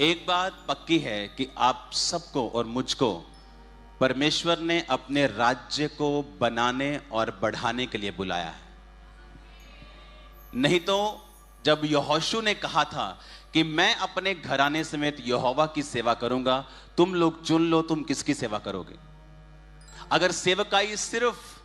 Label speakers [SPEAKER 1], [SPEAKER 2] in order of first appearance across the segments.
[SPEAKER 1] एक बात पक्की है कि आप सबको और मुझको परमेश्वर ने अपने राज्य को बनाने और बढ़ाने के लिए बुलाया है। नहीं तो जब यहोशू ने कहा था कि मैं अपने घराने समेत यहोवा की सेवा करूंगा, तुम लोग चुन लो तुम किसकी सेवा करोगे। अगर सेवकाई सिर्फ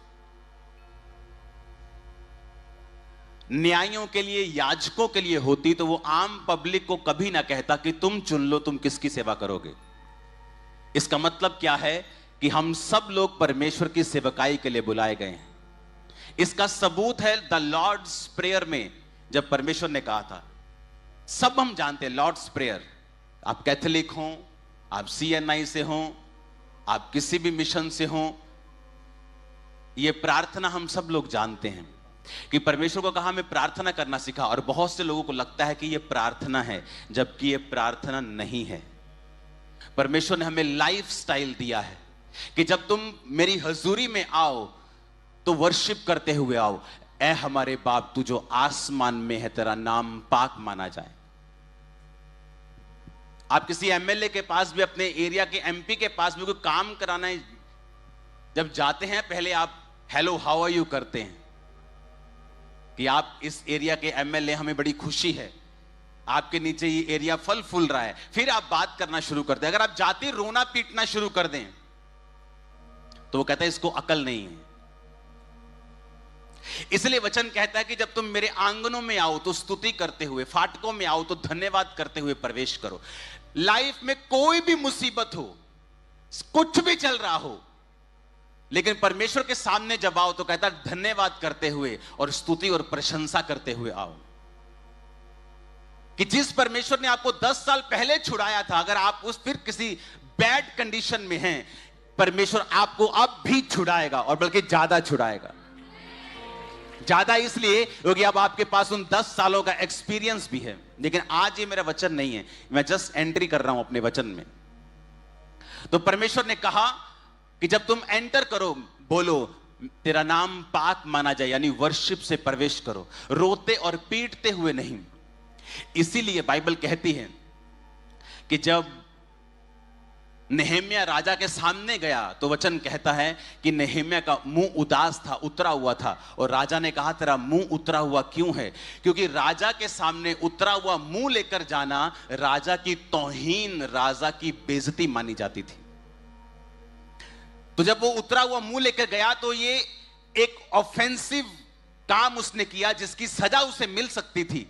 [SPEAKER 1] न्यायों के लिए, याजकों के लिए होती तो वो आम पब्लिक को कभी ना कहता कि तुम चुन लो तुम किसकी सेवा करोगे। इसका मतलब क्या है कि हम सब लोग परमेश्वर की सेवकाई के लिए बुलाए गए हैं। इसका सबूत है द लॉर्ड्स प्रेयर में, जब परमेश्वर ने कहा था, सब हम जानते हैं लॉर्ड्स प्रेयर, आप कैथोलिक हो, आप CNI से हो, आप किसी भी मिशन से हो, यह प्रार्थना हम सब लोग जानते हैं कि परमेश्वर को कहा मैं प्रार्थना करना सीखा। और बहुत से लोगों को लगता है कि यह प्रार्थना है, जबकि यह प्रार्थना नहीं है। परमेश्वर ने हमें लाइफ स्टाइल दिया है कि जब तुम मेरी हजूरी में आओ तो वर्शिप करते हुए आओ, ऐ हमारे बाप तू जो आसमान में है तेरा नाम पाक माना जाए। आप किसी MLA के पास भी, अपने एरिया के MP के पास भी कोई काम कराना है, जब जाते हैं पहले आप हेलो हाउ आर यू करते हैं कि आप इस एरिया के MLA, हमें बड़ी खुशी है आपके नीचे ये एरिया फल फूल रहा है। फिर आप बात करना शुरू कर दें। अगर आप जाते रोना पीटना शुरू कर दें तो वो कहता है इसको अकल नहीं है। इसलिए वचन कहता है कि जब तुम मेरे आंगनों में आओ तो स्तुति करते हुए, फाटकों में आओ तो धन्यवाद करते हुए प्रवेश करो। लाइफ में कोई भी मुसीबत हो, कुछ भी चल रहा हो, लेकिन परमेश्वर के सामने जब आओ तो कहता है धन्यवाद करते हुए और स्तुति और प्रशंसा करते हुए आओ। कि जिस परमेश्वर ने आपको 10 साल पहले छुड़ाया था, अगर आप उस फिर किसी बैड कंडीशन में हैं, परमेश्वर आपको अब भी छुड़ाएगा और बल्कि ज्यादा छुड़ाएगा। ज्यादा इसलिए क्योंकि अब आपके पास उन 10 सालों का एक्सपीरियंस भी है। लेकिन आज ये मेरा वचन नहीं है, मैं जस्ट एंट्री कर रहा हूं अपने वचन में। तो परमेश्वर ने कहा कि जब तुम एंटर करो, बोलो तेरा नाम पाक माना जाए, यानी वर्शिप से प्रवेश करो, रोते और पीटते हुए नहीं। इसीलिए बाइबल कहती है कि जब नेहेम्या राजा के सामने गया तो वचन कहता है कि नेहेम्या का मुंह उदास था, उतरा हुआ था। और राजा ने कहा तेरा मुंह उतरा हुआ क्यों है? क्योंकि राजा के सामने उतरा हुआ मुंह लेकर जाना राजा की तौहीन, राजा की बेइज्जती मानी जाती थी। तो जब वो उतरा हुआ मुंह लेकर गया तो ये एक ऑफेंसिव काम उसने किया जिसकी सजा उसे मिल सकती थी।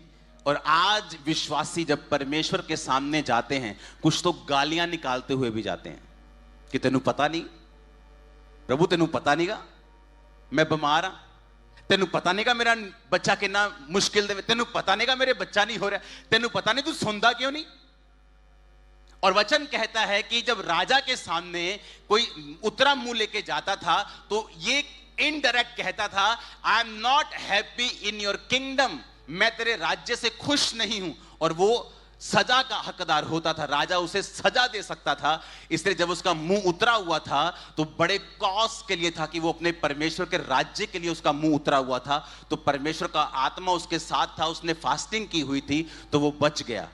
[SPEAKER 1] और आज विश्वासी जब परमेश्वर के सामने जाते हैं, कुछ तो गालियां निकालते हुए भी जाते हैं कि तेनू पता नहीं प्रभु, तेनू पता नहीं गा मैं बीमार हाँ, तेनू पता नहीं गा मेरा बच्चा कितना मुश्किल दे, तेनू पता नहीं गा मेरे बच्चा नहीं हो रहा, तेनू पता नहीं तू सुनता क्यों नहीं। और वचन कहता है कि जब राजा के सामने कोई उतरा मुंह लेके जाता था तो ये इनडायरेक्ट कहता था I am not happy in your kingdom, मैं तेरे राज्य से खुश नहीं हूं। और वो सजा का हकदार होता था, राजा उसे सजा दे सकता था। इसलिए जब उसका मुंह उतरा हुआ था तो बड़े कॉज के लिए था कि वो अपने परमेश्वर के राज्य के लिए उसका मुंह उतरा हुआ था। तो परमेश्वर का आत्मा उसके साथ था, उसने फास्टिंग की हुई थी तो वो बच गया।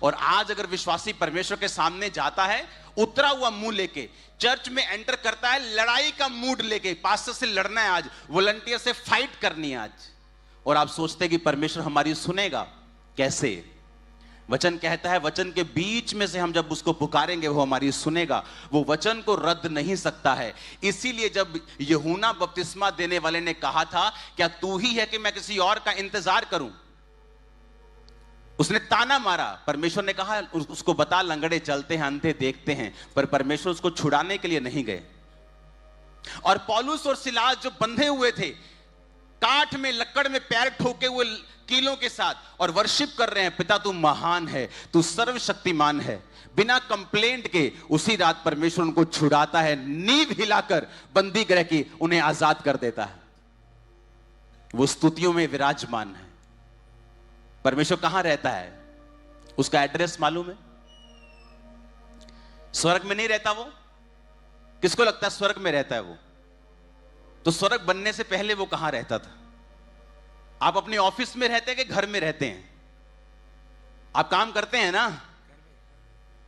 [SPEAKER 1] और आज अगर विश्वासी परमेश्वर के सामने जाता है उतरा हुआ मुंह लेके, चर्च में एंटर करता है लड़ाई का मूड लेके, पास्टर से लड़ना है आज, वॉलंटियर से फाइट करनी है आज, और आप सोचते हैं कि परमेश्वर हमारी सुनेगा, कैसे? वचन कहता है वचन के बीच में से हम जब उसको पुकारेंगे वो हमारी सुनेगा, वो वचन को रद्द नहीं सकता है। इसीलिए जब यूहन्ना बपतिस्मा देने वाले ने कहा था क्या तू ही है कि मैं किसी और का इंतजार करूं, उसने ताना मारा। परमेश्वर ने कहा उसको बता लंगड़े चलते हैं, अंधे देखते हैं, पर परमेश्वर उसको छुड़ाने के लिए नहीं गए। और पौलुस और सिलास जो बंधे हुए थे, काठ में लकड़ में पैर ठोके हुए कीलों के साथ, और वर्शिप कर रहे हैं पिता तू महान है, तू सर्वशक्तिमान है, बिना कंप्लेंट के उसी रात परमेश्वर उनको छुड़ाता है, नींव हिलाकर बंदी गृह की उन्हें आजाद कर देता है। वो स्तुतियों में विराजमान है। परमेश्वर कहां रहता है? उसका एड्रेस मालूम है? स्वर्ग में नहीं रहता वो। किसको लगता है स्वर्ग में रहता है वो? तो स्वर्ग बनने से पहले वो कहां रहता था? आप अपने ऑफिस में रहते हैं कि घर में रहते हैं? आप काम करते हैं ना,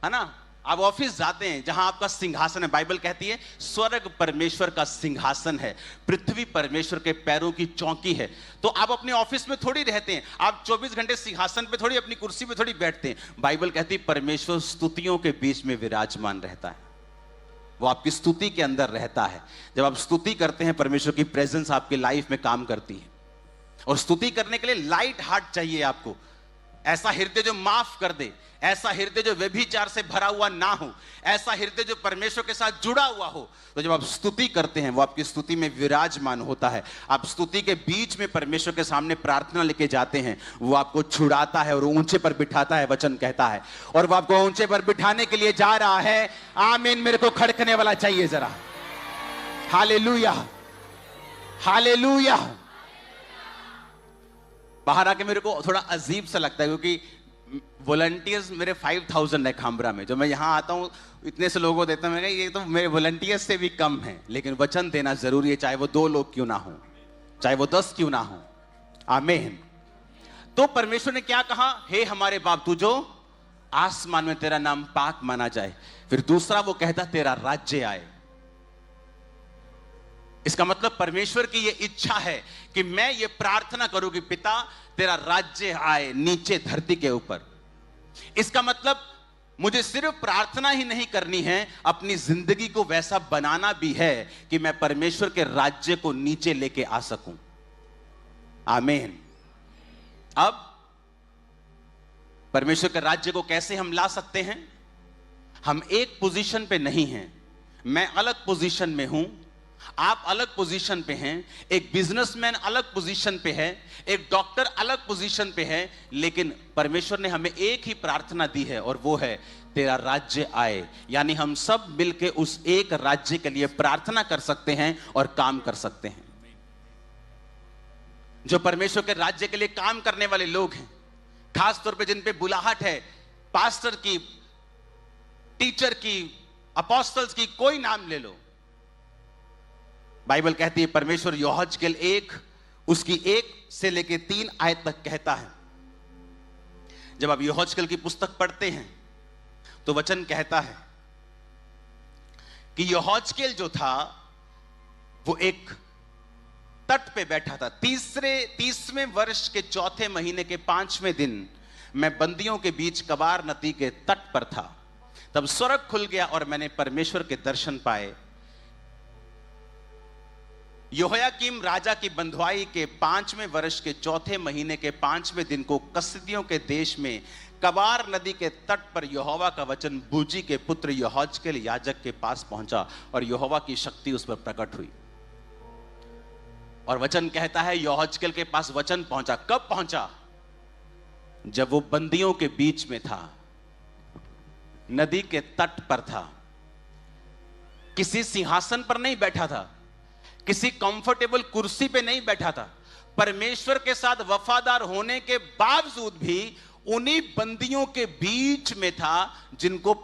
[SPEAKER 1] है ना? आप ऑफिस जाते हैं जहां आपका सिंहासन है, बाइबल कहती है स्वर्ग परमेश्वर का सिंहासन है, पृथ्वी परमेश्वर के पैरों की चौकी है। तो आप अपने ऑफिस में थोड़ी रहते हैं, आप 24 घंटे सिंहासन पे थोड़ी, अपनी कुर्सी पे थोड़ी बैठते हैं। बाइबल कहती है परमेश्वर स्तुतियों के बीच में विराजमान रहता है, वो आपकी स्तुति के अंदर रहता है। जब आप स्तुति करते हैं, परमेश्वर की प्रेजेंस आपकी लाइफ में काम करती है। और स्तुति करने के लिए लाइट हार्ट चाहिए आपको, ऐसा हृदय जो माफ कर दे, ऐसा हृदय जो व्यभिचार से भरा हुआ ना हो, ऐसा हृदय जो परमेश्वर के साथ जुड़ा हुआ हो। तो जब आप स्तुति करते हैं, वो आपकी स्तुति में विराजमान होता है। आप स्तुति के बीच में परमेश्वर के सामने प्रार्थना लेके जाते हैं, वो आपको छुड़ाता है और ऊंचे पर बिठाता है, वचन कहता है। और वो आपको ऊंचे पर बिठाने के लिए जा रहा है। आमीन। मेरे को खड़कने वाला चाहिए जरा। Hallelujah, hallelujah. बाहर आके मेरे को थोड़ा अजीब सा लगता है, क्योंकि वॉलंटियर्स मेरे 5000 है खामरा में। जो मैं यहां आता हूं इतने से लोगों को देता हूं, मैं ये तो मेरे वॉलंटियर्स से भी कम है। लेकिन वचन देना जरूरी है, चाहे वो 2 लोग क्यों ना हो, चाहे वो 10 क्यों ना हो। आमीन। तो परमेश्वर ने क्या कहा? हे हमारे बाप, तू जो आसमान में, तेरा नाम पाक माना जाए। फिर दूसरा वो कहता तेरा राज्य आए। इसका मतलब परमेश्वर की यह इच्छा है कि मैं ये प्रार्थना करूं कि पिता तेरा राज्य आए नीचे धरती के ऊपर। इसका मतलब मुझे सिर्फ प्रार्थना ही नहीं करनी है, अपनी जिंदगी को वैसा बनाना भी है कि मैं परमेश्वर के राज्य को नीचे लेके आ सकूं। आमीन। अब परमेश्वर के राज्य को कैसे हम ला सकते हैं? हम एक पोजीशन पे नहीं हैं, मैं अलग पोजीशन में हूं, आप अलग पोजीशन पे हैं, एक बिजनेसमैन अलग पोजीशन पे है, एक डॉक्टर अलग पोजीशन पे है। लेकिन परमेश्वर ने हमें एक ही प्रार्थना दी है, और वो है तेरा राज्य आए। यानी हम सब मिलके उस एक राज्य के लिए प्रार्थना कर सकते हैं और काम कर सकते हैं। जो परमेश्वर के राज्य के लिए काम करने वाले लोग हैं, खास तौर पे जिन पे बुलाहट है, पास्टर की, टीचर की, अपोस्टल्स की, कोई नाम ले लो। बाइबल कहती है परमेश्वर यहोजकेल 1 उसकी 1 से लेके 3 आयत तक कहता है। जब आप यहोजकेल की पुस्तक पढ़ते हैं तो वचन कहता है कि यहोजकेल जो था वो एक तट पे बैठा था। 30वें वर्ष के 4थे महीने के 5वें दिन मैं बंदियों के बीच कबार नदी के तट पर था। तब स्वर्ग खुल गया और मैंने परमेश्वर के दर्शन पाए। यहोयाकीम राजा की बंधुआई के 5वें वर्ष के 4थे महीने के 5वें दिन को कसदियों के देश में कबार नदी के तट पर यहोवा का वचन बूजी के पुत्र यहोजकेल याजक के पास पहुंचा और यहोवा की शक्ति उस पर प्रकट हुई। और वचन कहता है यहोजकेल के पास वचन पहुंचा। कब पहुंचा? जब वो बंदियों के बीच में था, नदी के तट पर था, किसी सिंहासन पर नहीं बैठा था, किसी कंफर्टेबल कुर्सी पे नहीं बैठा था। परमेश्वर के साथ वफादार होने के बावजूद भी उन्हीं बंदियों के बीच में था जिनको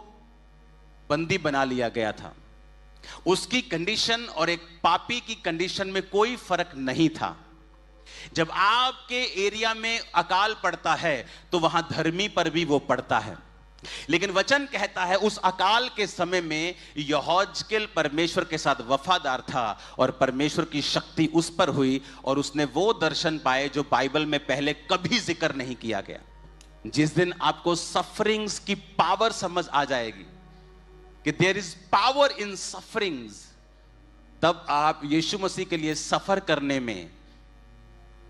[SPEAKER 1] बंदी बना लिया गया था। उसकी कंडीशन और एक पापी की कंडीशन में कोई फर्क नहीं था। जब आपके एरिया में अकाल पड़ता है तो वहां धर्मी पर भी वो पड़ता है। लेकिन वचन कहता है उस अकाल के समय में यहोजकेल परमेश्वर के साथ वफादार था और परमेश्वर की शक्ति उस पर हुई और उसने वो दर्शन पाए जो बाइबल में पहले कभी जिक्र नहीं किया गया। जिस दिन आपको सफरिंग्स की पावर समझ आ जाएगी कि there is power in sufferings, तब आप यीशु मसीह के लिए सफर करने में,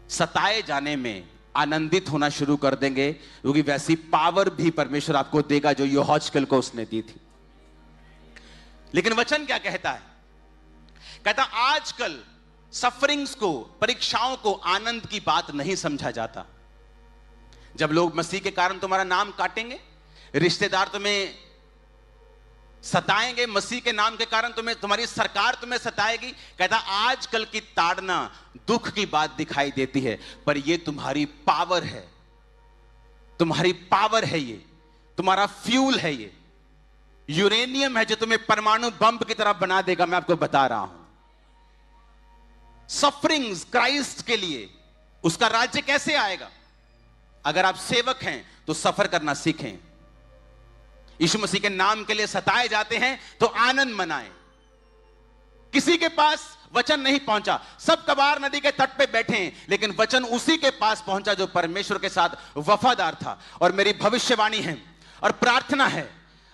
[SPEAKER 1] सताए जाने में आनंदित होना शुरू कर देंगे, क्योंकि वैसी पावर भी परमेश्वर आपको देगा जो यहोजकेल को उसने दी थी। लेकिन वचन क्या कहता है? कहता आजकल सफरिंग्स को, परीक्षाओं को आनंद की बात नहीं समझा जाता। जब लोग मसीह के कारण तुम्हारा नाम काटेंगे, रिश्तेदार तुम्हें सताएंगे, मसीह के नाम के कारण तुम्हें, तुम्हारी सरकार तुम्हें सताएगी, कहता आजकल की ताड़ना दुख की बात दिखाई देती है, पर ये तुम्हारी पावर है, तुम्हारी पावर है, ये तुम्हारा फ्यूल है, ये यूरेनियम है जो तुम्हें परमाणु बम की तरह बना देगा। मैं आपको बता रहा हूं सफरिंग्स क्राइस्ट के लिए, उसका राज्य कैसे आएगा? अगर आप सेवक हैं तो सफर करना सीखें। यीशु मसीह के नाम के लिए सताए जाते हैं तो आनंद मनाएं। किसी के पास वचन नहीं पहुंचा, सब कबार नदी के तट पे बैठे हैं, लेकिन वचन उसी के पास पहुंचा जो परमेश्वर के साथ वफादार था। और मेरी भविष्यवाणी है और प्रार्थना है,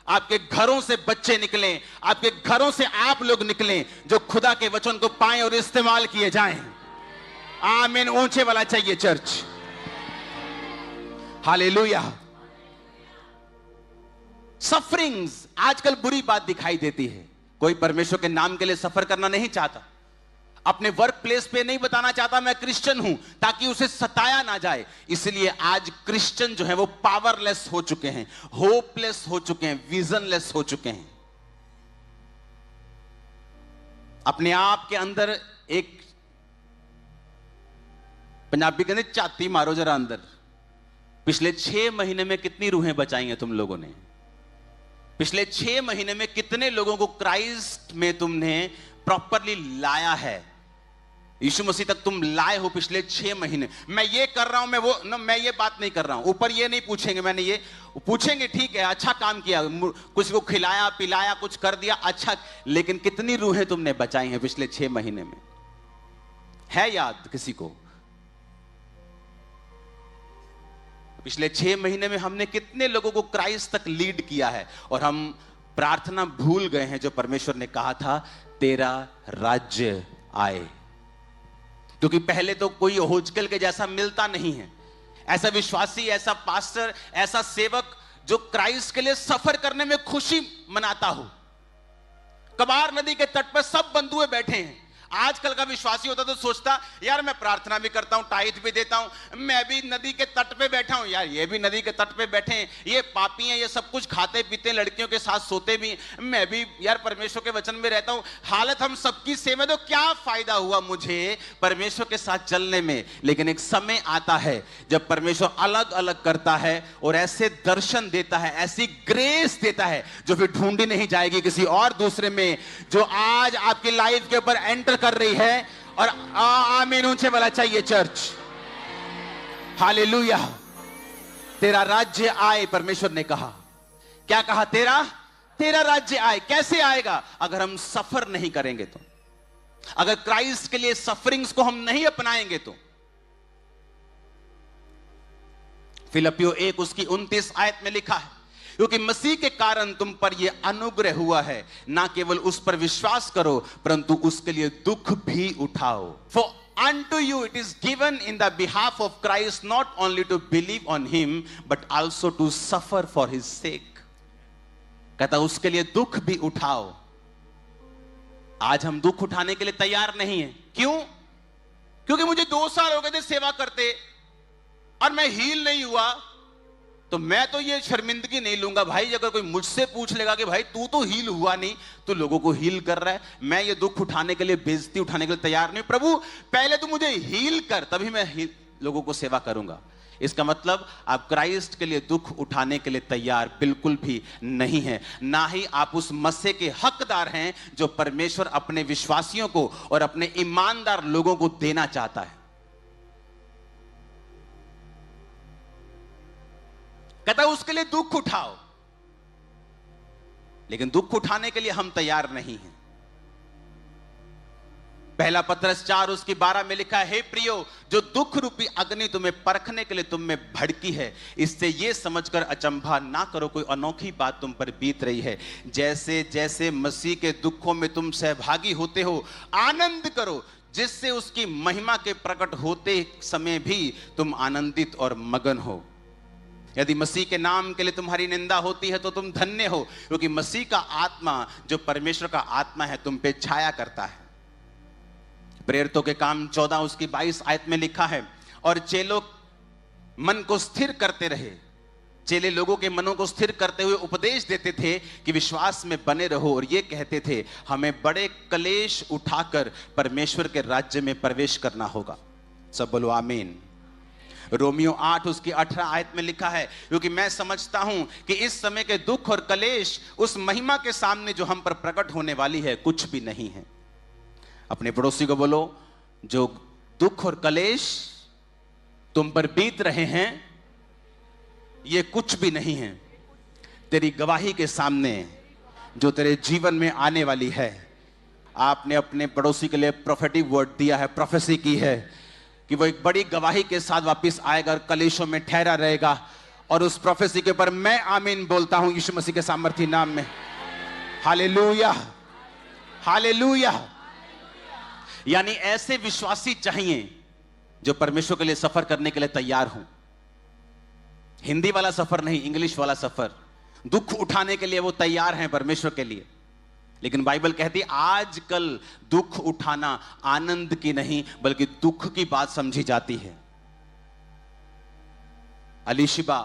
[SPEAKER 1] आपके घरों से बच्चे निकलें, आपके घरों से आप लोग निकलें जो खुदा के वचन को पाएं और इस्तेमाल किए जाएं। आमीन। ऊंचे वाला चाहिए चर्च। हालेलुया। सफरिंग्स आजकल बुरी बात दिखाई देती है। कोई परमेश्वर के नाम के लिए सफर करना नहीं चाहता, अपने वर्क प्लेस पे नहीं बताना चाहता मैं क्रिश्चियन हूं, ताकि उसे सताया ना जाए। इसलिए आज क्रिश्चियन जो है वो पावरलेस हो चुके हैं, होपलेस हो चुके हैं, विजनलेस हो चुके हैं। अपने आप के अंदर एक पंजाबी कहते चाती मारो जरा अंदर। पिछले 6 महीने में कितनी रूहें बचाई हैं तुम लोगों ने? पिछले 6 महीने में कितने लोगों को क्राइस्ट में तुमने प्रॉपरली लाया है? यीशु मसीह तक तुम लाए हो पिछले 6 महीने। मैं ये कर रहा हूं, मैं वो न, मैं ये बात नहीं कर रहा हूं। ऊपर ये नहीं पूछेंगे, मैंने ये पूछेंगे ठीक है अच्छा काम किया, कुछ को खिलाया पिलाया कुछ कर दिया अच्छा, लेकिन कितनी रूहें तुमने बचाई हैं पिछले 6 महीने में? है याद किसी को? पिछले 6 महीने में हमने कितने लोगों को क्राइस्ट तक लीड किया है? और हम प्रार्थना भूल गए हैं जो परमेश्वर ने कहा था तेरा राज्य आए। क्योंकि पहले तो कोई होजकल के जैसा मिलता नहीं है, ऐसा विश्वासी, ऐसा पास्टर, ऐसा सेवक जो क्राइस्ट के लिए सफर करने में खुशी मनाता हो। कबार नदी के तट पर सब बंधुए बैठे हैं। आजकल का विश्वासी होता तो सोचता यार मैं प्रार्थना भी करता हूं, टाइट भी देता हूं, मैं भी नदी के तट पे बैठा हूं, यार ये भी नदी के तट पे बैठे हैं, ये पापी हैं, ये सब कुछ खाते पीते लड़कियों के साथ सोते भी, मैं भी यार परमेश्वर के वचन में रहता हूं। हालत हम सबकी सेम है, तो क्या फायदा हुआ मुझे परमेश्वर के साथ चलने में? लेकिन एक समय आता है जब परमेश्वर अलग अलग करता है और ऐसे दर्शन देता है, ऐसी ग्रेस देता है जो फिर ढूंढी नहीं जाएगी किसी और दूसरे में, जो आज आपकी लाइफ के ऊपर एंटर कर रही है। और आमीन ऊंचे वाला चाहिए चर्च। हालेलुया। तेरा राज्य आए, परमेश्वर ने कहा। क्या कहा? तेरा राज्य आए। कैसे आएगा? अगर हम सफर नहीं करेंगे तो, अगर क्राइस्ट के लिए सफरिंग्स को हम नहीं अपनाएंगे तो। फिलिपियों 1 उसकी 29 आयत में लिखा है, क्योंकि मसीह के कारण तुम पर यह अनुग्रह हुआ है, ना केवल उस पर विश्वास करो परंतु उसके लिए दुख भी उठाओ। For unto you it is given in the behalf of Christ not only to believe on him but also to suffer for his sake। कहता उसके लिए दुख भी उठाओ। आज हम दुख उठाने के लिए तैयार नहीं है। क्यों? क्योंकि मुझे 2 साल हो गए थे सेवा करते और मैं हील नहीं हुआ, तो मैं तो ये शर्मिंदगी नहीं लूंगा भाई। अगर कोई मुझसे पूछ लेगा कि भाई तू तो हील हुआ नहीं, तो लोगों को हील कर रहा है, मैं ये दुख उठाने के लिए, बेइज्जती उठाने के लिए तैयार नहीं। प्रभु पहले तू मुझे हील कर, तभी मैं लोगों को सेवा करूंगा। इसका मतलब आप क्राइस्ट के लिए दुख उठाने के लिए तैयार बिल्कुल भी नहीं है, ना ही आप उस मस्से के हकदार हैं जो परमेश्वर अपने विश्वासियों को और अपने ईमानदार लोगों को देना चाहता है। कहता है उसके लिए दुख उठाओ, लेकिन दुख उठाने के लिए हम तैयार नहीं हैं। पहला पत्रस 4 उसकी 12 में लिखा है, हे प्रियो, जो दुख रूपी अग्नि तुम्हें परखने के लिए तुम में भड़की है, इससे ये समझकर अचंभा ना करो कोई अनोखी बात तुम पर बीत रही है। जैसे जैसे मसीह के दुखों में तुम सहभागी होते हो, आनंद करो, जिससे उसकी महिमा के प्रकट होते समय भी तुम आनंदित और मगन हो। यदि मसीह के नाम के लिए तुम्हारी निंदा होती है तो तुम धन्य हो, क्योंकि मसीह का आत्मा जो परमेश्वर का आत्मा है तुम पे छाया करता है। प्रेरितों के काम 14 उसकी 22 आयत में लिखा है, और चेलों मन को स्थिर करते रहे। चेले लोगों के मनों को स्थिर करते हुए उपदेश देते थे कि विश्वास में बने रहो, और ये कहते थे हमें बड़े क्लेश उठाकर परमेश्वर के राज्य में प्रवेश करना होगा। सब बोलो आमीन। रोमियो 8 उसकी 18 आयत में लिखा है, क्योंकि मैं समझता हूं कि इस समय के दुख और कलेश उस महिमा के सामने जो हम पर प्रकट होने वाली है कुछ भी नहीं है। अपने पड़ोसी को बोलो, जो दुख और कलेश तुम पर बीत रहे हैं ये कुछ भी नहीं है। तेरी गवाही के सामने जो तेरे जीवन में आने वाली है। आपने अपने पड़ोसी के लिए प्रोफेटिक वर्ड दिया है, प्रोफेसी की है कि वो एक बड़ी गवाही के साथ वापस आएगा और कलीसियों में ठहरा रहेगा। और उस प्रोफेसी के ऊपर मैं आमीन बोलता हूं यीशु मसीह के सामर्थी नाम में। Hallelujah, hallelujah. यानी ऐसे विश्वासी चाहिए जो परमेश्वर के लिए सफर करने के लिए तैयार हो। हिंदी वाला सफर नहीं, इंग्लिश वाला सफर। दुख उठाने के लिए वो तैयार हैं परमेश्वर के लिए। लेकिन बाइबल कहती है आजकल दुख उठाना आनंद की नहीं बल्कि दुख की बात समझी जाती है। अलीशिबा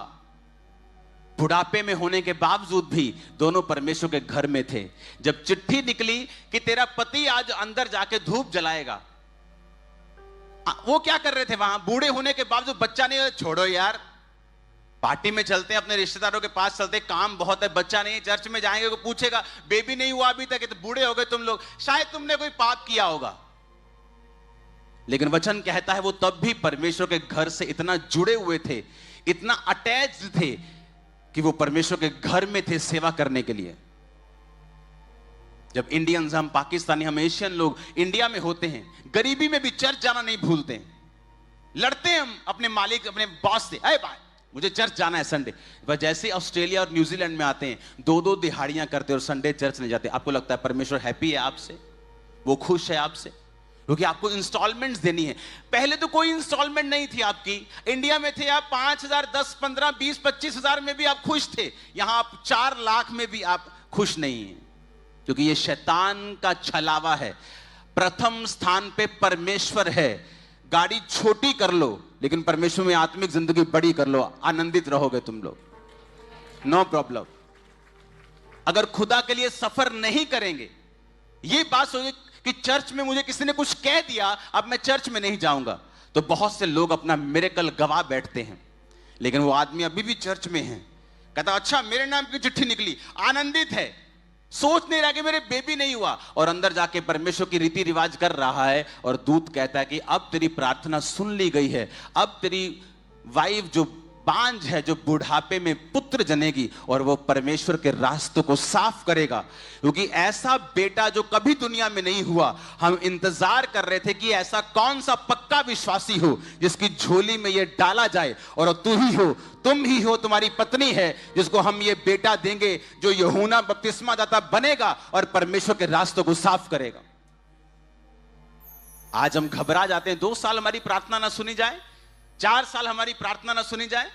[SPEAKER 1] बुढ़ापे में होने के बावजूद भी दोनों परमेश्वर के घर में थे। जब चिट्ठी निकली कि तेरा पति आज अंदर जाके धूप जलाएगा, वो क्या कर रहे थे वहां? बूढ़े होने के बावजूद बच्चा नहीं, छोड़ो यार, पार्टी में चलते हैं, अपने रिश्तेदारों के पास चलते, काम बहुत है, बच्चा नहीं, चर्च में जाएंगे, कोई पूछेगा बेबी नहीं हुआ अभी तक, तो बूढ़े हो गए तुम लोग, शायद तुमने कोई पाप किया होगा। लेकिन वचन कहता है वो तब भी परमेश्वर के घर से इतना जुड़े हुए थे, इतना अटैच्ड थे कि वो परमेश्वर के घर में थे सेवा करने के लिए। जब इंडियंस, हम पाकिस्तानी, हम एशियन लोग इंडिया में होते हैं, गरीबी में भी चर्च जाना नहीं भूलते हैं। लड़ते हैं हम अपने मालिक, अपने बॉस से, अरे भाई मुझे चर्च जाना है संडे। पर जैसे ऑस्ट्रेलिया और न्यूजीलैंड में आते हैं, दो दो दिहाड़ियां करते और संडे चर्च नहीं जाते। आपको लगता है परमेश्वर हैप्पी है आपसे? वो खुश है आपसे? क्योंकि आपको इंस्टॉलमेंट्स देनी है। पहले तो कोई इंस्टॉलमेंट नहीं थी आपकी। इंडिया में थे आप 5,000, 10, 15, 20, 25,000 में भी आप खुश थे। यहां आप 4 लाख में भी आप खुश नहीं हैं, क्योंकि ये शैतान का छलावा है। प्रथम स्थान पे परमेश्वर है। गाड़ी छोटी कर लो लेकिन परमेश्वर में आत्मिक जिंदगी बड़ी कर लो, आनंदित रहोगे तुम लोग, नो प्रॉब्लम। अगर खुदा के लिए सफर नहीं करेंगे, ये बात सोचिए कि चर्च में मुझे किसी ने कुछ कह दिया, अब मैं चर्च में नहीं जाऊंगा, तो बहुत से लोग अपना मिरेकल गवा बैठते हैं। लेकिन वो आदमी अभी भी चर्च में है, कहता अच्छा मेरे नाम की चिट्ठी निकली, आनंदित है, सोच नहीं रहा कि मेरे बेबी नहीं हुआ, और अंदर जाके परमेश्वर की रीति रिवाज कर रहा है। और दूत कहता है कि अब तेरी प्रार्थना सुन ली गई है, अब तेरी वाइफ जो बांझ है, जो बुढ़ापे में पुत्र जनेगी, और वो परमेश्वर के रास्तों को साफ करेगा। क्योंकि ऐसा बेटा जो कभी दुनिया में नहीं हुआ, हम इंतजार कर रहे थे कि ऐसा कौन सा पक्का विश्वासी हो जिसकी झोली में ये डाला जाए, और तू ही हो, तुम ही हो, तुम्हारी पत्नी है जिसको हम ये बेटा देंगे जो यूहन्ना बपतिस्मा दाता बनेगा और परमेश्वर के रास्तों को साफ करेगा। आज हम घबरा जाते हैं, 2 साल हमारी प्रार्थना ना सुनी जाए, 4 साल हमारी प्रार्थना ना सुनी जाए।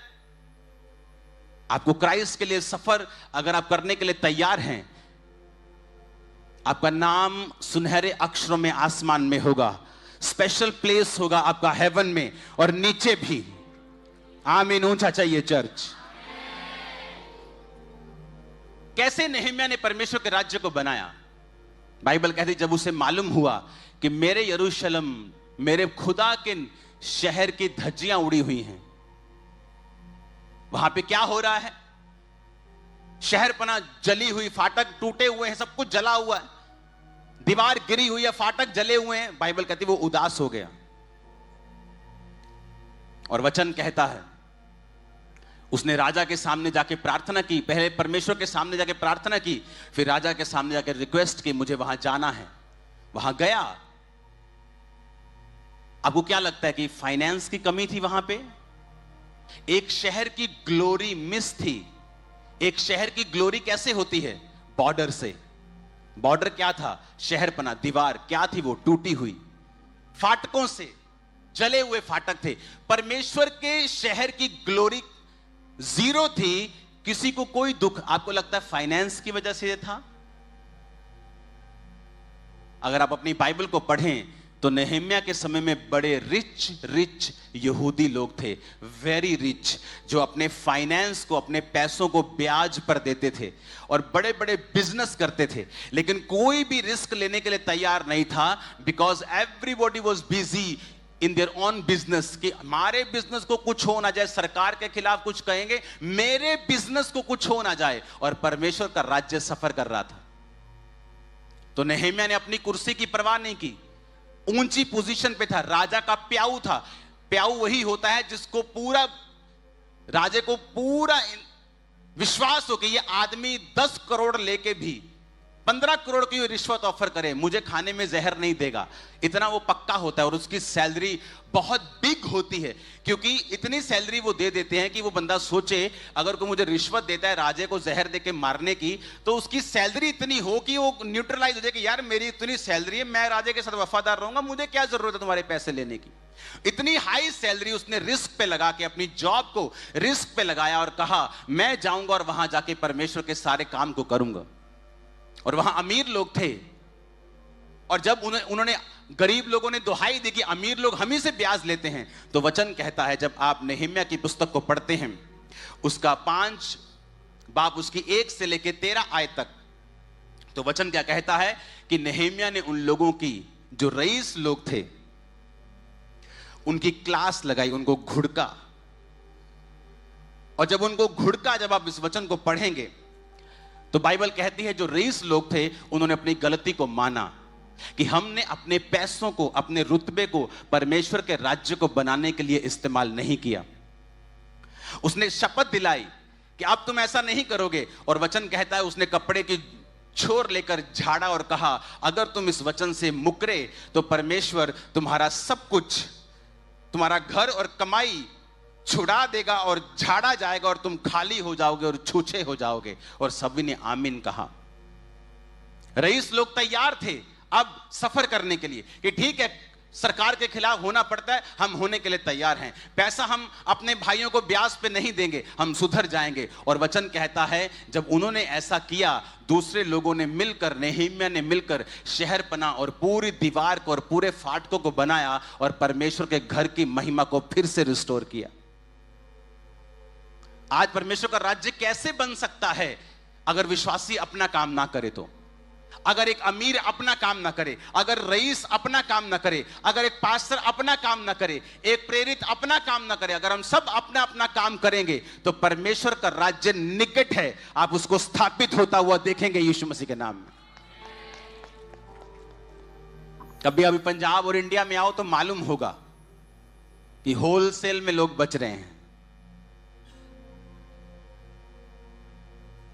[SPEAKER 1] आपको क्राइस्ट के लिए सफर अगर आप करने के लिए तैयार हैं, आपका नाम सुनहरे अक्षरों में आसमान में होगा, स्पेशल प्लेस होगा आपका हेवन में और नीचे भी। आमीन, ऊंचा चाहिए चर्च। कैसे नेहम्याह ने परमेश्वर के राज्य को बनाया? बाइबल कहती जब उसे मालूम हुआ कि मेरे यरूशलेम, मेरे खुदा के शहर की धज्जियां उड़ी हुई हैं, वहां पे क्या हो रहा है, शहर पना जली हुई, फाटक टूटे हुए हैं, सब कुछ जला हुआ है, दीवार गिरी हुई है, फाटक जले हुए हैं। बाइबल कहती वो उदास हो गया और वचन कहता है उसने राजा के सामने जाके प्रार्थना की। पहले परमेश्वर के सामने जाके प्रार्थना की, फिर राजा के सामने जाके रिक्वेस्ट की, मुझे वहां जाना है। वहां गया। आपको क्या लगता है कि फाइनेंस की कमी थी वहां पे? एक शहर की ग्लोरी मिस थी। एक शहर की ग्लोरी कैसे होती है? बॉर्डर से। बॉर्डर क्या था? शहरपना। दीवार क्या थी? वो टूटी हुई, फाटकों से जले हुए फाटक थे। परमेश्वर के शहर की ग्लोरी जीरो थी। किसी को कोई दुख, आपको लगता है फाइनेंस की वजह से ये था? अगर आप अपनी बाइबल को पढ़ें तो नेहम्याह के समय में बड़े रिच यहूदी लोग थे, वेरी रिच, जो अपने फाइनेंस को, अपने पैसों को ब्याज पर देते थे और बड़े बड़े बिजनेस करते थे। लेकिन कोई भी रिस्क लेने के लिए तैयार नहीं था, because everybody was busy in their own business. कि हमारे बिजनेस को कुछ हो ना जाए, सरकार के खिलाफ कुछ कहेंगे, मेरे बिजनेस को कुछ हो ना जाए। और परमेश्वर का राज्य सफर कर रहा था। तो नेहम्याह ने अपनी कुर्सी की परवाह नहीं की, ऊंची पोजीशन पे था, राजा का प्याऊ था। प्याऊ वही होता है जिसको पूरा, राजे को पूरा विश्वास हो कि ये आदमी 10 करोड़ लेके भी 15 करोड़ की रिश्वत ऑफर करे, मुझे खाने में जहर नहीं देगा, इतना वो पक्का होता है। और उसकी सैलरी बहुत बिग होती है, क्योंकि इतनी सैलरी वो दे देते हैं कि वो बंदा सोचे अगर कोई मुझे रिश्वत देता है राजे को जहर देके मारने की, तो उसकी सैलरी इतनी हो कि वो न्यूट्रलाइज हो जाए कि यार मेरी इतनी सैलरी है, मैं राजे के साथ वफादार रहूंगा, मुझे क्या जरूरत है तुम्हारे पैसे लेने की। इतनी हाई सैलरी उसने रिस्क पे लगा के, अपनी जॉब को रिस्क पे लगाया और कहा मैं जाऊंगा और वहां जाके परमेश्वर के सारे काम को करूंगा। और वहां अमीर लोग थे, और जब उन्होंने गरीब लोगों ने दुहाई दी कि अमीर लोग हम ही से ब्याज लेते हैं, तो वचन कहता है जब आप नेहम्याह की पुस्तक को पढ़ते हैं, उसका 5 बाब उसकी 1 से लेकर 13 आयत तक, तो वचन क्या कहता है कि नेहम्याह ने उन लोगों की, जो रईस लोग थे, उनकी क्लास लगाई, उनको घुड़का। और जब उनको घुड़का, जब आप इस वचन को पढ़ेंगे तो बाइबल कहती है जो रईस लोग थे उन्होंने अपनी गलती को माना कि हमने अपने पैसों को, अपने रुतबे को परमेश्वर के राज्य को बनाने के लिए इस्तेमाल नहीं किया। उसने शपथ दिलाई कि अब तुम ऐसा नहीं करोगे, और वचन कहता है उसने कपड़े की छोर लेकर झाड़ा और कहा अगर तुम इस वचन से मुकरे तो परमेश्वर तुम्हारा सब कुछ, तुम्हारा घर और कमाई छुड़ा देगा और झाड़ा जाएगा और तुम खाली हो जाओगे और छूछे हो जाओगे। और सभी ने आमीन कहा। रईस लोग तैयार थे अब सफर करने के लिए कि ठीक है, सरकार के खिलाफ होना पड़ता है, हम होने के लिए तैयार हैं, पैसा हम अपने भाइयों को ब्याज पे नहीं देंगे, हम सुधर जाएंगे। और वचन कहता है जब उन्होंने ऐसा किया, दूसरे लोगों ने मिलकर, नेहम्याह ने मिलकर शहर पना और पूरी दीवार को और पूरे फाटकों को बनाया और परमेश्वर के घर की महिमा को फिर से रिस्टोर किया। आज परमेश्वर का राज्य कैसे बन सकता है अगर विश्वासी अपना काम ना करे? तो अगर एक अमीर अपना काम ना करे, अगर रईस अपना काम ना करे, अगर एक पास्टर अपना काम ना करे, एक प्रेरित अपना काम ना करे, अगर हम सब अपना अपना काम करेंगे तो परमेश्वर का राज्य निकट है, आप उसको स्थापित होता हुआ देखेंगे यीशु मसीह के नाम में। कभी अभी पंजाब और इंडिया में आओ तो मालूम होगा कि होलसेल में लोग बच रहे हैं।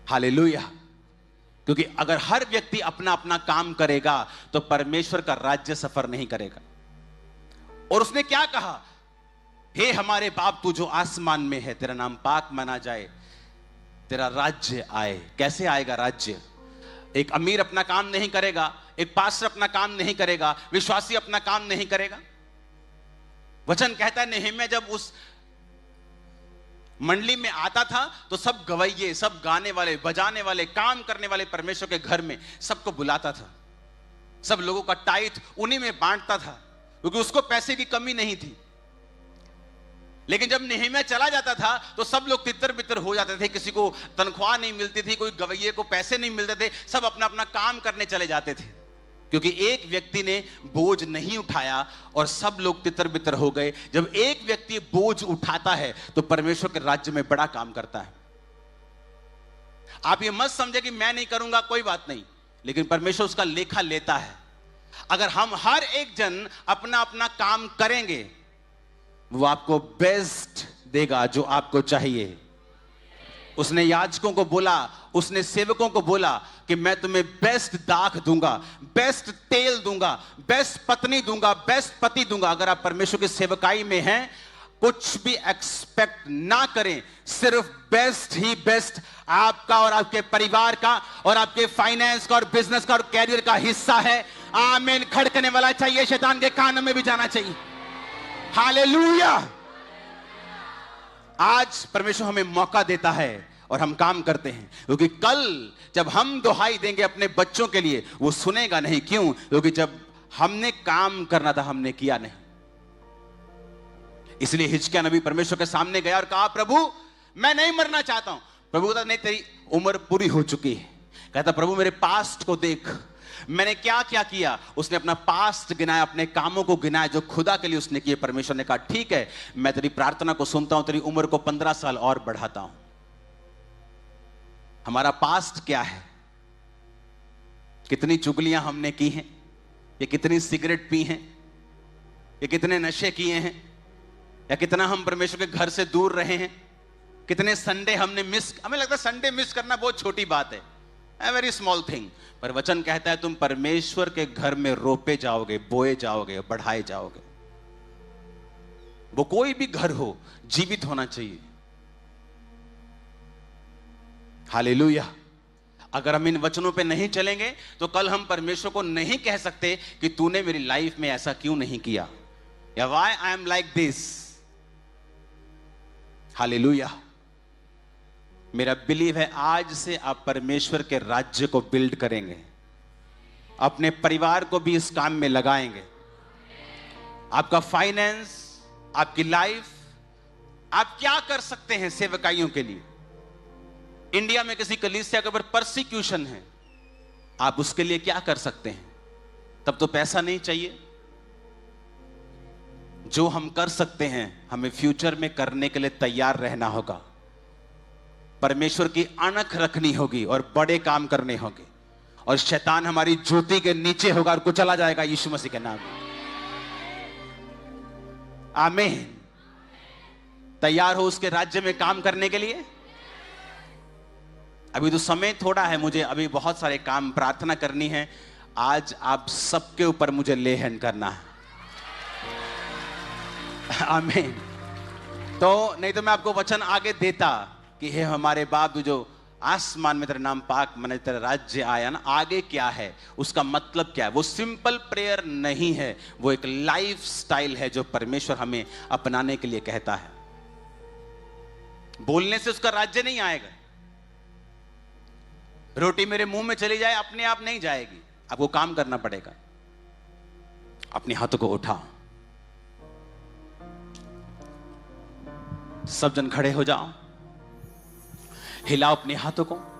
[SPEAKER 1] हालेलुया। क्योंकि अगर हर व्यक्ति अपना अपना काम करेगा तो परमेश्वर का राज्य सफर नहीं करेगा। और उसने क्या कहा, हे हमारे बाप तू जो आसमान में है, तेरा नाम पाक माना जाए, तेरा राज्य आए। कैसे आएगा राज्य? एक अमीर अपना काम नहीं करेगा, एक पास्टर अपना काम नहीं करेगा, विश्वासी अपना काम नहीं करेगा। वचन कहता है नेहम्याह जब उस मंडली में आता था तो सब गवैये, सब गाने वाले, बजाने वाले, काम करने वाले परमेश्वर के घर में सबको बुलाता था, सब लोगों का टाइट उन्हीं में बांटता था, क्योंकि उसको पैसे की कमी नहीं थी। लेकिन जब नेहम्याह चला जाता था तो सब लोग तितर बितर हो जाते थे, किसी को तनख्वाह नहीं मिलती थी, कोई गवैये को पैसे नहीं मिलते थे, सब अपना अपना काम करने चले जाते थे, क्योंकि एक व्यक्ति ने बोझ नहीं उठाया और सब लोग तितर बितर हो गए। जब एक व्यक्ति बोझ उठाता है तो परमेश्वर के राज्य में बड़ा काम करता है। आप ये मत समझे कि मैं नहीं करूंगा, कोई बात नहीं, लेकिन परमेश्वर उसका लेखा लेता है। अगर हम हर एक जन अपना अपना काम करेंगे, वो आपको बेस्ट देगा जो आपको चाहिए। उसने याजकों को बोला, उसने सेवकों को बोला कि मैं तुम्हें बेस्ट दाख दूंगा, बेस्ट तेल दूंगा, बेस्ट पत्नी दूंगा, बेस्ट पति दूंगा। अगर आप परमेश्वर की सेवकाई में हैं, कुछ भी एक्सपेक्ट ना करें, सिर्फ बेस्ट ही बेस्ट आपका और आपके परिवार का और आपके फाइनेंस का और बिजनेस का और कैरियर का हिस्सा है। आमीन खड़कने वाला चाहिए, शैतान के कानों में भी जाना चाहिए। हालेलुया। आज परमेश्वर हमें मौका देता है और हम काम करते हैं, क्योंकि कल जब हम दुहाई देंगे अपने बच्चों के लिए, वो सुनेगा नहीं। क्यों? क्योंकि जब हमने काम करना था हमने किया नहीं। इसलिए हिजकिय्याह नबी परमेश्वर के सामने गया और कहा, प्रभु मैं नहीं मरना चाहता हूं। प्रभु कहता, नहीं, तेरी उम्र पूरी हो चुकी है। कहता, प्रभु मेरे पास्ट को देख, मैंने क्या क्या किया। उसने अपना पास्ट गिनाया, अपने कामों को गिनाया जो खुदा के लिए उसने किए। परमेश्वर ने कहा, ठीक है, मैं तेरी प्रार्थना को सुनता हूं, तेरी उम्र को 15 साल और बढ़ाता हूं। हमारा पास्ट क्या है? कितनी चुगलियां हमने की हैं, ये कितनी सिगरेट पी हैं, ये कितने नशे किए हैं, या कितना हम परमेश्वर के घर से दूर रहे हैं, कितने संडे हमने मिस, हमें लगता है संडे मिस करना बहुत छोटी बात है, ए वेरी स्मॉल थिंग। पर वचन कहता है तुम परमेश्वर के घर में रोपे जाओगे, बोए जाओगे, बढ़ाए जाओगे। वो कोई भी घर हो, जीवित होना चाहिए। हालेलुया। अगर हम इन वचनों पे नहीं चलेंगे तो कल हम परमेश्वर को नहीं कह सकते कि तूने मेरी लाइफ में ऐसा क्यों नहीं किया, या why I am like this. Hallelujah. मेरा बिलीव है आज से आप परमेश्वर के राज्य को बिल्ड करेंगे, अपने परिवार को भी इस काम में लगाएंगे। आपका फाइनेंस, आपकी लाइफ, आप क्या कर सकते हैं सेवकाइयों के लिए। इंडिया में किसी कलीसिया के ऊपर परसिक्यूशन है, आप उसके लिए क्या कर सकते हैं। तब तो पैसा नहीं चाहिए। जो हम कर सकते हैं हमें फ्यूचर में करने के लिए तैयार रहना होगा। परमेश्वर की अणख रखनी होगी और बड़े काम करने होंगे, और शैतान हमारी ज्योति के नीचे होगा और कुचला जाएगा यीशु मसीह के नाम में। आमीन। तैयार हो उसके राज्य में काम करने के लिए। अभी तो समय थोड़ा है, मुझे अभी बहुत सारे काम प्रार्थना करनी है। आज आप सबके ऊपर मुझे ले हैंड करना है। आमीन। तो नहीं तो मैं आपको वचन आगे देता कि हे हमारे बाप जो आसमान में तेरा नाम पाक माने तेरा राज्य आया ना, आगे क्या है, उसका मतलब क्या है। वो सिंपल प्रेयर नहीं है, वो एक लाइफ स्टाइल है जो परमेश्वर हमें अपनाने के लिए कहता है। बोलने से उसका राज्य नहीं आएगा। रोटी मेरे मुंह में चली जाए अपने आप नहीं जाएगी, आपको काम करना पड़ेगा। अपने हाथों को उठाओ, सब जन खड़े हो जाओ, हिलाओ अपने हाथों को।